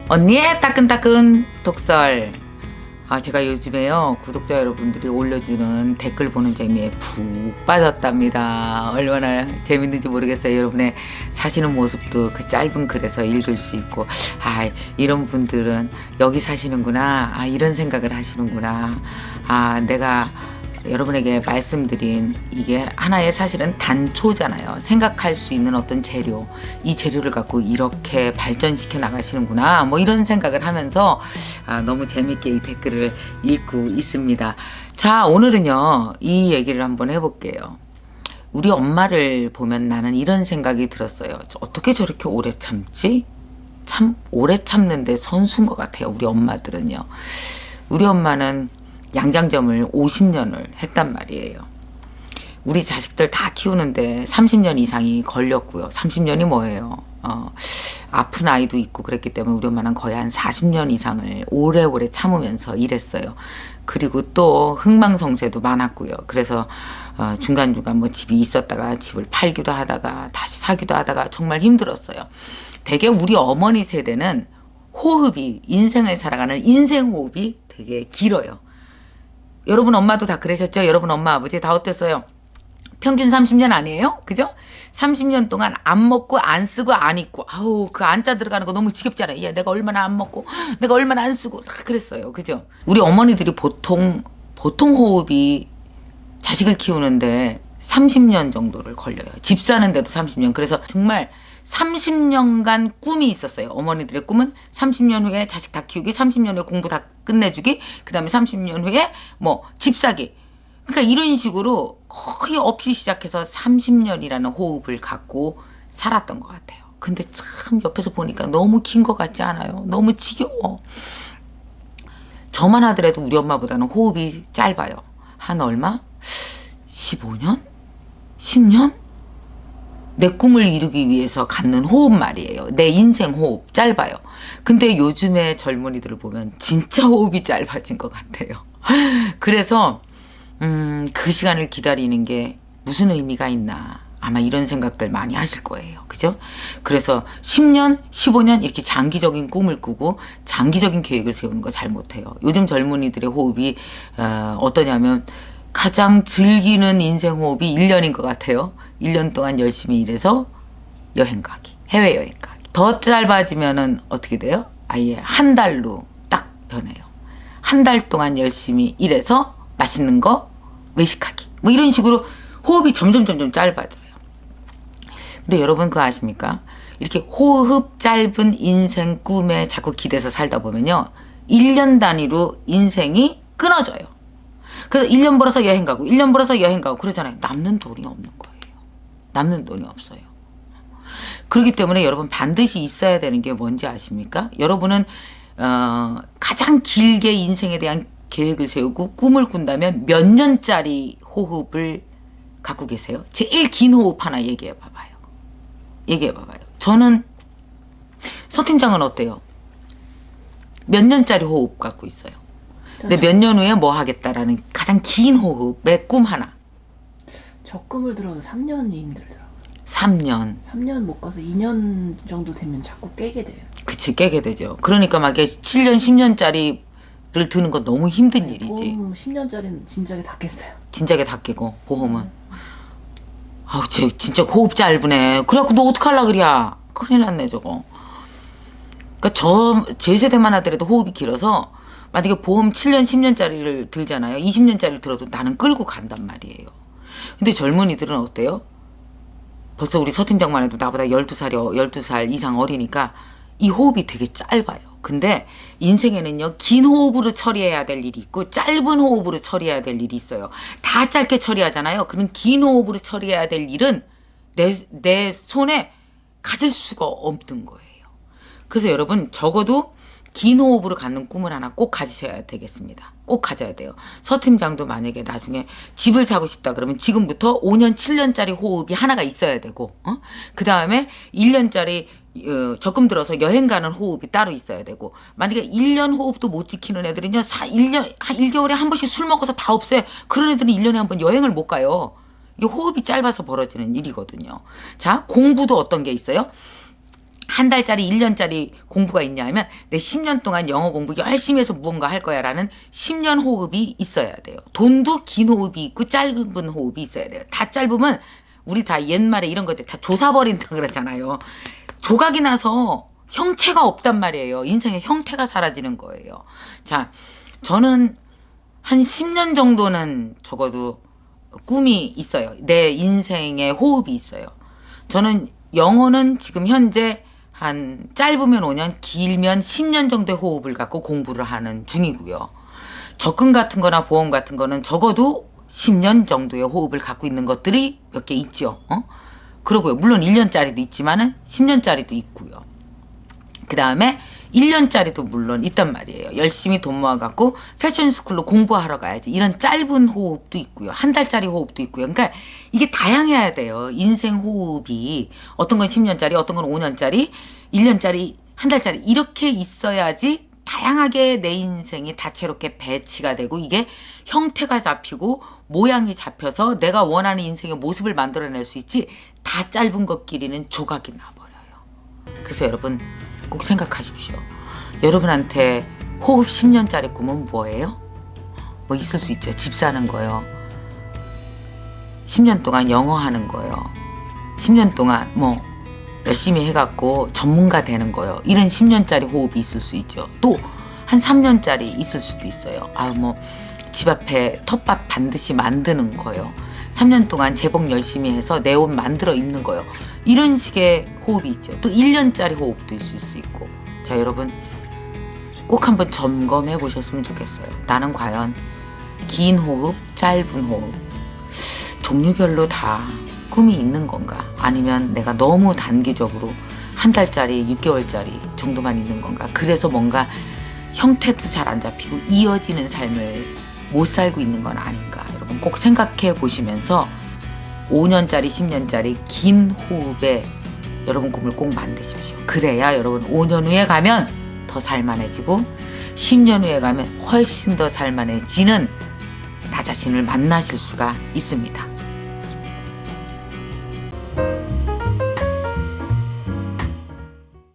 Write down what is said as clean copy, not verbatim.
언니의 따끈따끈 독설. 제가 요즘에요 구독자 여러분들이 올려주는 댓글 보는 재미에 푹 빠졌답니다. 얼마나 재밌는지 모르겠어요. 여러분의 사시는 모습도 그 짧은 글에서 읽을 수 있고, 이런 분들은 여기 사시는구나, 이런 생각을 하시는구나, 내가 여러분에게 말씀드린 이게 하나의 사실은 단초잖아요. 생각할 수 있는 어떤 재료, 이 재료를 갖고 이렇게 발전시켜 나가시는구나, 뭐 이런 생각을 하면서 너무 재밌게 이 댓글을 읽고 있습니다. 자, 오늘은요 이 얘기를 한번 해볼게요. 우리 엄마를 보면 나는 이런 생각이 들었어요. 어떻게 저렇게 오래 참지? 참 오래 참는데 선수인 것 같아요. 우리 엄마들은요. 우리 엄마는 양장점을 50년을 했단 말이에요. 우리 자식들 다 키우는데 30년 이상이 걸렸고요. 30년이 뭐예요? 아픈 아이도 있고 그랬기 때문에 우리 엄마는 거의 한 40년 이상을 오래오래 참으면서 일했어요. 그리고 또 흥망성쇠도 많았고요. 그래서 중간중간 뭐 집이 있었다가 집을 팔기도 하다가 다시 사기도 하다가 정말 힘들었어요. 되게 우리 어머니 세대는 호흡이, 인생을 살아가는 인생 호흡이 되게 길어요. 여러분 엄마도 다 그러셨죠? 여러분 엄마 아버지 다 어땠어요? 평균 30년 아니에요? 그죠? 30년 동안 안 먹고 안 쓰고 안 입고, 그 안자 들어가는 거 너무 지겹잖아요. 야, 내가 얼마나 안 먹고 내가 얼마나 안 쓰고 다 그랬어요. 그죠? 우리 어머니들이 보통 호흡이 자식을 키우는데 30년 정도를 걸려요. 집 사는데도 30년. 그래서 정말 30년간 꿈이 있었어요. 어머니들의 꿈은 30년 후에 자식 다 키우기, 30년 후에 공부 다 끝내주기, 그 다음에 30년 후에 뭐 집 사기. 그러니까 이런 식으로 거의 없이 시작해서 30년이라는 호흡을 갖고 살았던 것 같아요. 근데 참 옆에서 보니까 너무 긴 것 같지 않아요? 너무 지겨워. 저만 하더라도 우리 엄마보다는 호흡이 짧아요. 한 얼마? 15년? 10년? 내 꿈을 이루기 위해서 갖는 호흡 말이에요. 내 인생 호흡 짧아요. 근데 요즘의 젊은이들을 보면 진짜 호흡이 짧아진 것 같아요. 그래서 그 시간을 기다리는 게 무슨 의미가 있나, 아마 이런 생각들 많이 하실 거예요. 그죠? 그래서 10년, 15년 이렇게 장기적인 꿈을 꾸고 장기적인 계획을 세우는 거 잘 못해요. 요즘 젊은이들의 호흡이 어떠냐면 가장 즐기는 인생 호흡이 1년인 것 같아요. 1년 동안 열심히 일해서 여행 가기, 해외여행 가기. 더 짧아지면은 어떻게 돼요? 아예 한 달로 딱 변해요. 한 달 동안 열심히 일해서 맛있는 거 외식하기. 뭐 이런 식으로 호흡이 점점 짧아져요. 근데 여러분 그거 아십니까? 이렇게 호흡 짧은 인생 꿈에 자꾸 기대서 살다 보면요, 1년 단위로 인생이 끊어져요. 그래서 1년 벌어서 여행 가고 1년 벌어서 여행 가고 그러잖아요. 남는 돈이 없는 거예요. 남는 돈이 없어요. 그렇기 때문에 여러분 반드시 있어야 되는 게 뭔지 아십니까? 여러분은 가장 길게 인생에 대한 계획을 세우고 꿈을 꾼다면 몇 년짜리 호흡을 갖고 계세요? 제일 긴 호흡 하나 얘기해 봐봐요. 얘기해 봐봐요. 저는, 서 팀장은 어때요? 몇 년짜리 호흡 갖고 있어요? 근데 몇 년 후에 뭐 하겠다라는 가장 긴 호흡의 꿈 하나. 적금을 들어도 3년이 힘들더라고요. 3년. 3년 못 가서 2년 정도 되면 자꾸 깨게 돼요. 그치, 깨게 되죠. 그러니까 막 7년, 10년짜리를 드는 건 너무 힘든 일이지. 보험 10년짜리는 진작에 다 깼어요. 진작에 다 깨고, 보험은. 쟤 진짜 호흡 짧으네. 그래갖고 너 어떡하려고 그래야. 큰일 났네, 저거. 그러니까 제 세대만 하더라도 호흡이 길어서 만약에 보험 7년, 10년짜리를 들잖아요. 20년짜리를 들어도 나는 끌고 간단 말이에요. 근데 젊은이들은 어때요? 벌써 우리 서 팀장만 해도 나보다 12살 이상 어리니까 이 호흡이 되게 짧아요. 근데 인생에는요, 긴 호흡으로 처리해야 될 일이 있고 짧은 호흡으로 처리해야 될 일이 있어요. 다 짧게 처리하잖아요. 그런 긴 호흡으로 처리해야 될 일은 내 손에 가질 수가 없는 거예요. 그래서 여러분 적어도 긴 호흡으로 갖는 꿈을 하나 꼭 가지셔야 되겠습니다. 꼭 가져야 돼요. 서 팀장도 만약에 나중에 집을 사고 싶다 그러면 지금부터 5년, 7년짜리 호흡이 하나가 있어야 되고, 그 다음에 1년짜리 적금 들어서 여행 가는 호흡이 따로 있어야 되고, 만약에 1년 호흡도 못 지키는 애들은요, 1개월에 한 번씩 술 먹어서 다 없어요. 그런 애들은 1년에 한 번 여행을 못 가요. 이게 호흡이 짧아서 벌어지는 일이거든요. 자, 공부도 어떤 게 있어요? 한 달짜리 1년짜리 공부가 있냐 하면 내 10년 동안 영어 공부 열심히 해서 무언가 할 거야 라는 10년 호흡이 있어야 돼요. 돈도 긴 호흡이 있고 짧은 호흡이 있어야 돼요. 다 짧으면 우리 다 옛말에 이런 것들 다 조사버린다 그러잖아요. 조각이 나서 형체가 없단 말이에요. 인생의 형태가 사라지는 거예요. 자, 저는 한 10년 정도는 적어도 꿈이 있어요. 내 인생의 호흡이 있어요. 저는 영어는 지금 현재 한 짧으면 5년, 길면 10년 정도의 호흡을 갖고 공부를 하는 중이고요. 적금 같은 거나 보험 같은 거는 적어도 10년 정도의 호흡을 갖고 있는 것들이 몇 개 있죠. 그러고요. 물론 1년짜리도 있지만은 10년짜리도 있고요. 그 다음에 1년짜리도 물론 있단 말이에요. 열심히 돈 모아갖고 패션스쿨로 공부하러 가야지. 이런 짧은 호흡도 있고요. 한 달짜리 호흡도 있고요. 그러니까 이게 다양해야 돼요. 인생 호흡이. 어떤 건 10년짜리, 어떤 건 5년짜리, 1년짜리, 한 달짜리 이렇게 있어야지 다양하게 내 인생이 다채롭게 배치가 되고 이게 형태가 잡히고 모양이 잡혀서 내가 원하는 인생의 모습을 만들어낼 수 있지 다 짧은 것끼리는 조각이 나버려요. 그래서 여러분 꼭 생각하십시오. 여러분한테 호흡 10년짜리 꿈은 뭐예요? 뭐 있을 수 있죠. 집 사는 거요. 10년 동안 영어 하는 거요. 10년 동안 뭐 열심히 해갖고 전문가 되는 거요. 이런 10년짜리 호흡이 있을 수 있죠. 또 한 3년짜리 있을 수도 있어요. 뭐 집 앞에 텃밭 반드시 만드는 거요. 3년 동안 재봉 열심히 해서 내 옷 만들어 입는 거요. 이런 식의 호흡이 있죠. 또 1년짜리 호흡도 있을 수 있고. 자, 여러분 꼭 한번 점검해 보셨으면 좋겠어요. 나는 과연 긴 호흡, 짧은 호흡 종류별로 다 꿈이 있는 건가? 아니면 내가 너무 단기적으로 한 달짜리, 6개월짜리 정도만 있는 건가? 그래서 뭔가 형태도 잘 안 잡히고 이어지는 삶을 못 살고 있는 건 아닌가? 여러분 꼭 생각해 보시면서 5년짜리, 10년짜리 긴 호흡에 여러분 꿈을 꼭 만드십시오. 그래야 여러분 5년 후에 가면 더 살만해지고 10년 후에 가면 훨씬 더 살만해지는 나 자신을 만나실 수가 있습니다.